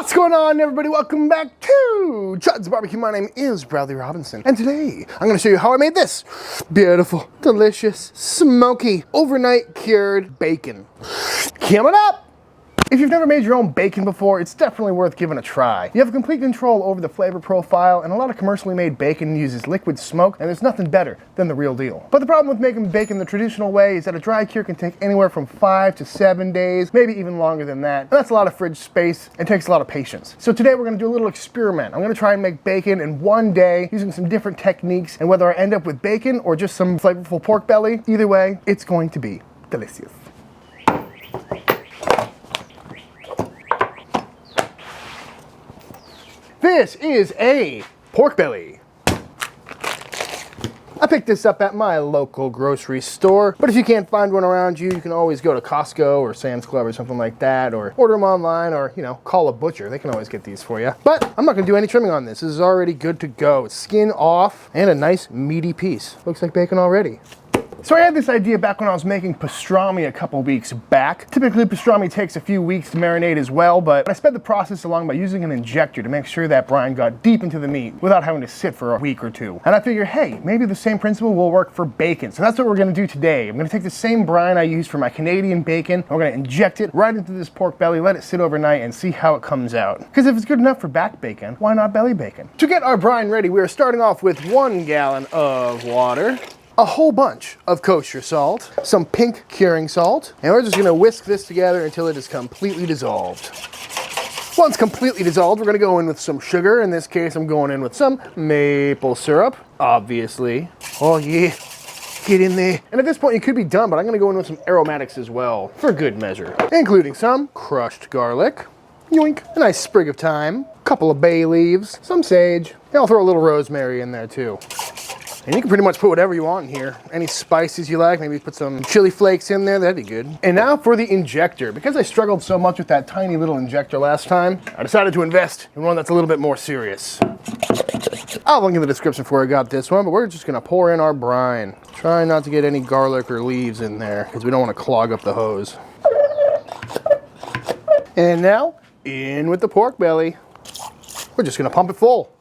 What's going on, everybody? Welcome back to Chuds bbq. My name is Bradley Robinson, and today I'm going to show you how I made this beautiful, delicious, smoky, overnight cured bacon. Coming up! If you've never made your own bacon before, it's definitely worth giving a try. You have complete control over the flavor profile, and a lot of commercially made bacon uses liquid smoke, and there's nothing better than the real deal. But the problem with making bacon the traditional way is that a dry cure can take anywhere from 5 to 7 days, maybe even longer than that. And that's a lot of fridge space and takes a lot of patience. So today we're going to do a little experiment. I'm going to try and make bacon in one day using some different techniques, and whether I end up with bacon or just some flavorful pork belly, either way, it's going to be delicious. This is a pork belly. I picked this up at my local grocery store, but if you can't find one around you, you can always go to Costco or Sam's Club or something like that, or order them online, or, you know, call a butcher. They can always get these for you. But I'm not gonna do any trimming on this. This is already good to go. Skin off and a nice meaty piece. Looks like bacon already. So I had this idea back when I was making pastrami a couple weeks back. Typically pastrami takes a few weeks to marinate as well, but I sped the process along by using an injector to make sure that brine got deep into the meat without having to sit for a week or two. And I figured, hey, maybe the same principle will work for bacon. So that's what we're gonna do today. I'm gonna take the same brine I used for my Canadian bacon, and we're gonna inject it right into this pork belly, let it sit overnight, and see how it comes out. Because if it's good enough for back bacon, why not belly bacon? To get our brine ready, we are starting off with 1 gallon of water, a whole bunch of kosher salt, some pink curing salt, and we're just gonna whisk this together until it is completely dissolved. Once completely dissolved, we're gonna go in with some sugar. In this case, I'm going in with some maple syrup, obviously. Oh yeah, get in there. And at this point, you could be done, but I'm gonna go in with some aromatics as well, for good measure, including some crushed garlic, yoink, a nice sprig of thyme, a couple of bay leaves, some sage, and I'll throw a little rosemary in there too. And you can pretty much put whatever you want in here. Any spices you like, maybe put some chili flakes in there, that'd be good. And now for the injector. Because I struggled so much with that tiny little injector last time, I decided to invest in one that's a little bit more serious. I'll link in the description for where I got this one, but we're just gonna pour in our brine. Try not to get any garlic or leaves in there, because we don't want to clog up the hose. And now, in with the pork belly. We're just gonna pump it full.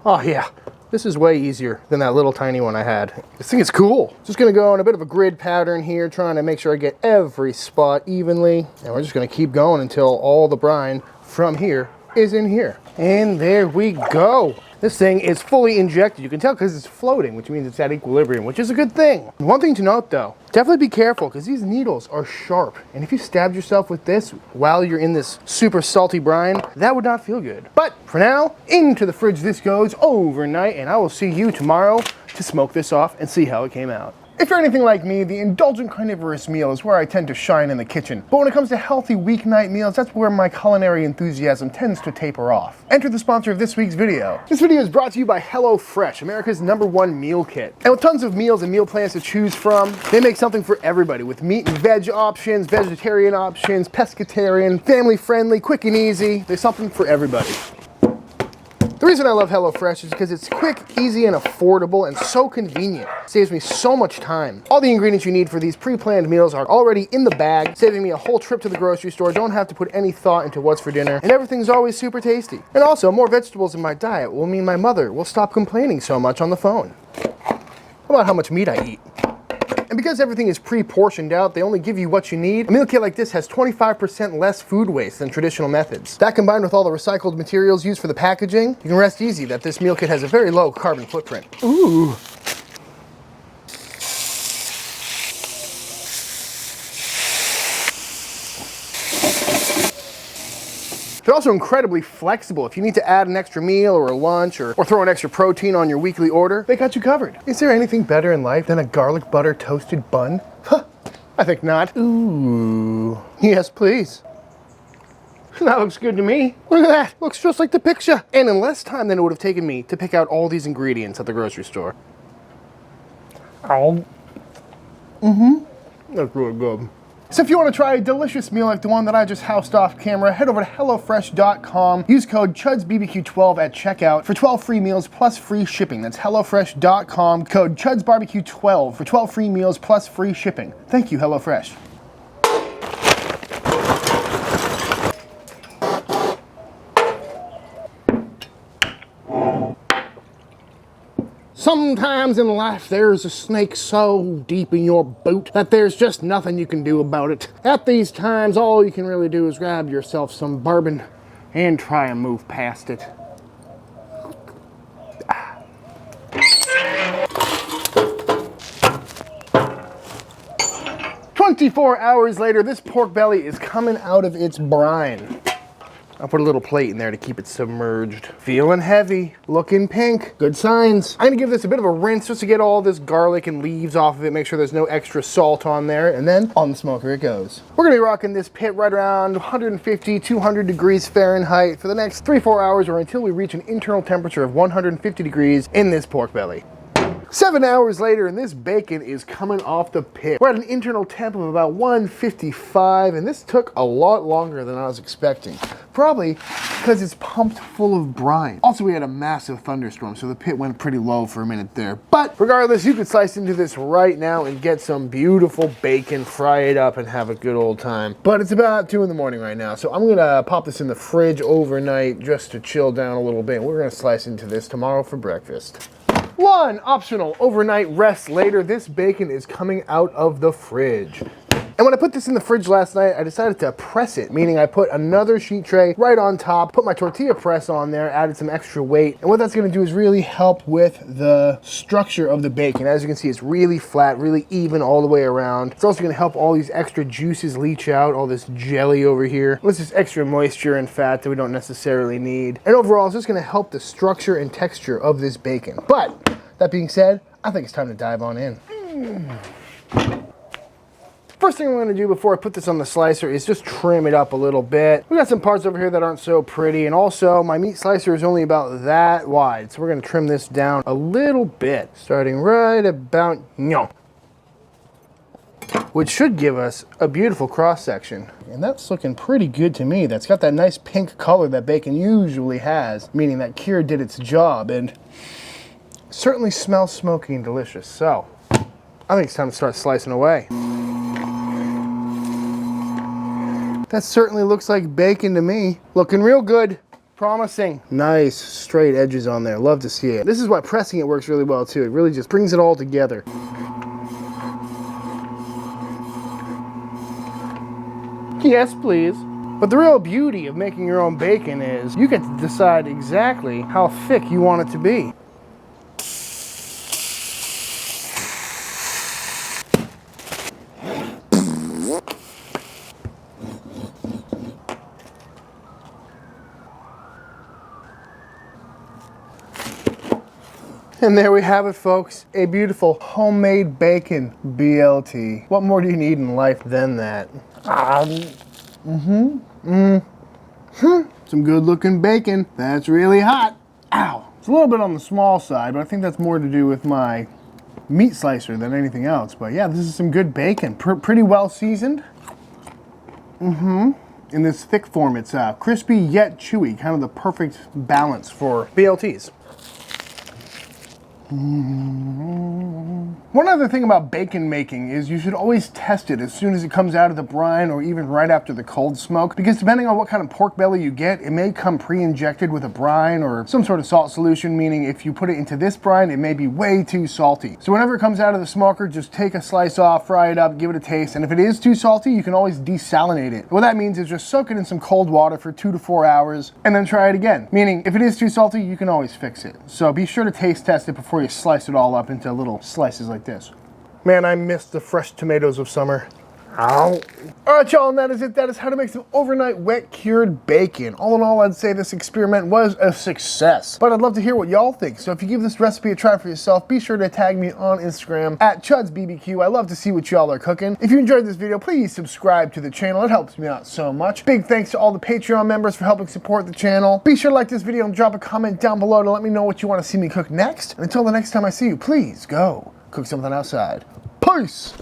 Oh yeah. This is way easier than that little tiny one I had. This thing is cool. Just gonna go on a bit of a grid pattern here, trying to make sure I get every spot evenly. And we're just gonna keep going until all the brine from here is in here. And there we go. This thing is fully injected. You can tell because it's floating, which means it's at equilibrium, which is a good thing. One thing to note though, definitely be careful because these needles are sharp. And if you stabbed yourself with this while you're in this super salty brine, that would not feel good. But for now, into the fridge this goes overnight, and I will see you tomorrow to smoke this off and see how it came out. If you're anything like me, the indulgent carnivorous meal is where I tend to shine in the kitchen. But when it comes to healthy weeknight meals, that's where my culinary enthusiasm tends to taper off. Enter the sponsor of this week's video. This video is brought to you by HelloFresh, America's #1 meal kit. And with tons of meals and meal plans to choose from, they make something for everybody with meat and veg options, vegetarian options, pescatarian, family friendly, quick and easy. There's something for everybody. The reason I love HelloFresh is because it's quick, easy, and affordable, and so convenient. It saves me so much time. All the ingredients you need for these pre-planned meals are already in the bag, saving me a whole trip to the grocery store. Don't have to put any thought into what's for dinner, and everything's always super tasty. And also, more vegetables in my diet will mean my mother will stop complaining so much on the phone about how much meat I eat. And because everything is pre-portioned out, they only give you what you need. A meal kit like this has 25% less food waste than traditional methods. That combined with all the recycled materials used for the packaging, you can rest easy that this meal kit has a very low carbon footprint. Ooh. They're also incredibly flexible. If you need to add an extra meal or a lunch or throw an extra protein on your weekly order, they got you covered. Is there anything better in life than a garlic butter toasted bun? Huh, I think not. Ooh, yes please. That looks good to me. Look at that, looks just like the picture. And in less time than it would have taken me to pick out all these ingredients at the grocery store. Oh. That's really good. So if you want to try a delicious meal like the one that I just housed off camera, head over to HelloFresh.com. Use code chudsbbq12 at checkout for 12 free meals plus free shipping. That's HelloFresh.com, code chudsbbq12 for 12 free meals plus free shipping. Thank you, HelloFresh. Sometimes in life there's a snake so deep in your boot that there's just nothing you can do about it. At these times, all you can really do is grab yourself some bourbon and try and move past it. 24 hours later, this pork belly is coming out of its brine. I'll put a little plate in there to keep it submerged. Feeling heavy, looking pink, good signs. I'm gonna give this a bit of a rinse just to get all this garlic and leaves off of it, make sure there's no extra salt on there, and then on the smoker it goes. We're gonna be rocking this pit right around 150, 200 degrees Fahrenheit for the next 3-4 hours, or until we reach an internal temperature of 150 degrees in this pork belly. 7 hours later, and this bacon is coming off the pit. We're at an internal temp of about 155, and this took a lot longer than I was expecting. Probably because it's pumped full of brine. Also, we had a massive thunderstorm, so the pit went pretty low for a minute there. But regardless, you could slice into this right now and get some beautiful bacon, fry it up, and have a good old time. But it's about 2 in the morning right now, so I'm gonna pop this in the fridge overnight just to chill down a little bit. We're gonna slice into this tomorrow for breakfast. One optional overnight rest later, this bacon is coming out of the fridge. And when I put this in the fridge last night, I decided to press it, meaning I put another sheet tray right on top, put my tortilla press on there, added some extra weight. And what that's gonna do is really help with the structure of the bacon. As you can see, it's really flat, really even all the way around. It's also gonna help all these extra juices leach out, all this jelly over here. This is extra moisture and fat that we don't necessarily need. And overall, it's just gonna help the structure and texture of this bacon. But that being said, I think it's time to dive on in. First thing I'm gonna do before I put this on the slicer is just trim it up a little bit. We got some parts over here that aren't so pretty, and also my meat slicer is only about that wide, so we're gonna trim this down a little bit, starting right about no, which should give us a beautiful cross section. And that's looking pretty good to me. That's got that nice pink color that bacon usually has, meaning that cure did its job, and certainly smells smoky and delicious. So I think it's time to start slicing away. That certainly looks like bacon to me. Looking real good, promising. Nice straight edges on there, love to see it. This is why pressing it works really well too. It really just brings it all together. Yes, please. But the real beauty of making your own bacon is you get to decide exactly how thick you want it to be. And there we have it, folks. A beautiful homemade bacon BLT. What more do you need in life than that? Some good looking bacon. That's really hot. Ow. It's a little bit on the small side, but I think that's more to do with my meat slicer than anything else. But yeah, this is some good bacon. Pretty well seasoned. In this thick form, it's crispy yet chewy. Kind of the perfect balance for BLTs. One other thing about bacon making is you should always test it as soon as it comes out of the brine, or even right after the cold smoke, because depending on what kind of pork belly you get, it may come pre-injected with a brine or some sort of salt solution, meaning if you put it into this brine, it may be way too salty. So whenever it comes out of the smoker, just take a slice off, fry it up, give it a taste, and if it is too salty, you can always desalinate it. What that means is just soak it in some cold water for 2 to 4 hours and then try it again. Meaning if it is too salty, you can always fix it. So be sure to taste test it before you slice it all up into little slices like this. Man, I miss the fresh tomatoes of summer. Ow. All right, y'all, and that is it. That is how to make some overnight wet cured bacon. All in all, I'd say this experiment was a success, but I'd love to hear what y'all think. So if you give this recipe a try for yourself, be sure to tag me on Instagram at Chuds bbq. I love to see what y'all are cooking. If you enjoyed this video, please subscribe to the channel. It helps me out so much. Big thanks to all the Patreon members for helping support the channel. Be sure to like this video and drop a comment down below to let me know what you want to see me cook next. And until the next time I see you, please go cook something outside. Peace!